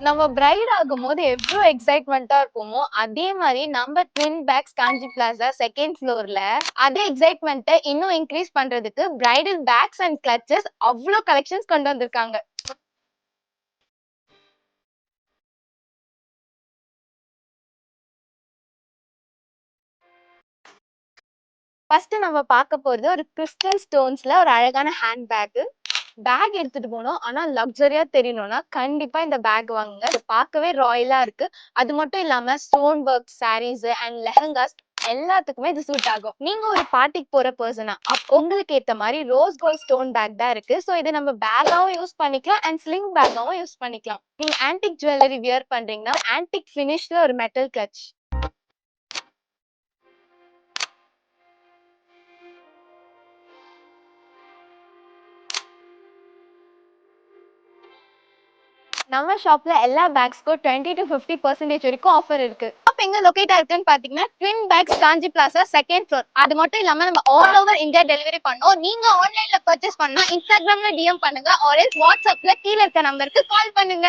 நம்ம பிரைட் ஆகும்போது எவ்ளோ எக்ஸைட்மெண்ட்டா இருப்போமோ, அதே மாரி நம்ம ட்வின் பேக்ஸ் காஞ்சி பிளாசா 2nd ஃப்ளோர்ல அதே எக்ஸைட்மெண்ட்ட இன்னும் இன்கிரீஸ் பண்றதுக்கு பிரைடல் பேக்ஸ் அண்ட் கிளட்சஸ் அவ்ளோ கலெக்ஷன்ஸ் கொண்டு வந்திருக்காங்க. ஃபர்ஸ்ட் நம்ம பார்க்க போறது ஒரு கிறிஸ்டல் ஸ்டோன்ஸ்ல ஒரு அழகான ஹேண்ட் பேக். பேக் எடுத்துட்டு போனோம். ஆனா லக்ஸரியா தெரியணும்னா கண்டிப்பா இந்த பேக் வாங்குங்க. இது பார்க்கவே ராயலா இருக்கு. அது மட்டும் இல்லாம stone work saris and lehengas எல்லாத்துக்குமே இது சூட் ஆகும். நீங்க ஒரு பார்ட்டிக்கு போற பர்சனா உங்களுக்கு ஏத்த மாதிரி ரோஸ் கோல்ட் ஸ்டோன் பேக் தான் இருக்கு. சோ இதை நம்ம பேக்காவும் யூஸ் பண்ணிக்கலாம் அண்ட் ஸ்லிங் பேக்காவும் யூஸ் பண்ணிக்கலாம். நீங்க ஆன்டிக் ஜுவல்லரி வியர் பண்றீங்கன்னா ஆன்டிக் ஃபினிஷ்ல ஒரு மெட்டல் கிளட்ச். நம்ம ஷாப்ல எல்லா பேக்ஸ்க்கும் 20 to 50% வரைக்கும் ஆஃபர் இருக்கு. ஷாப் எங்க லொகேட் ஆயிருக்குன்னு பாத்தீங்கன்னா ட்வின் பேக்ஸ் காஞ்சி பிளாசா 2nd ஃப்ளோர். அது மட்டும் இல்லாம நம்ம ஆல் ஓவர் இந்தியா டெலிவரி பண்ணோம். நீங்க ஆன்லைன்ல பர்ச்சேஸ் பண்ணா இன்ஸ்டாகிராம்ல டிஎம் பண்ணுங்க ஆர் எல்ஸ் வாட்ஸ்அப்ல கீழ இருக்க நம்பருக்கு கால் பண்ணுங்க.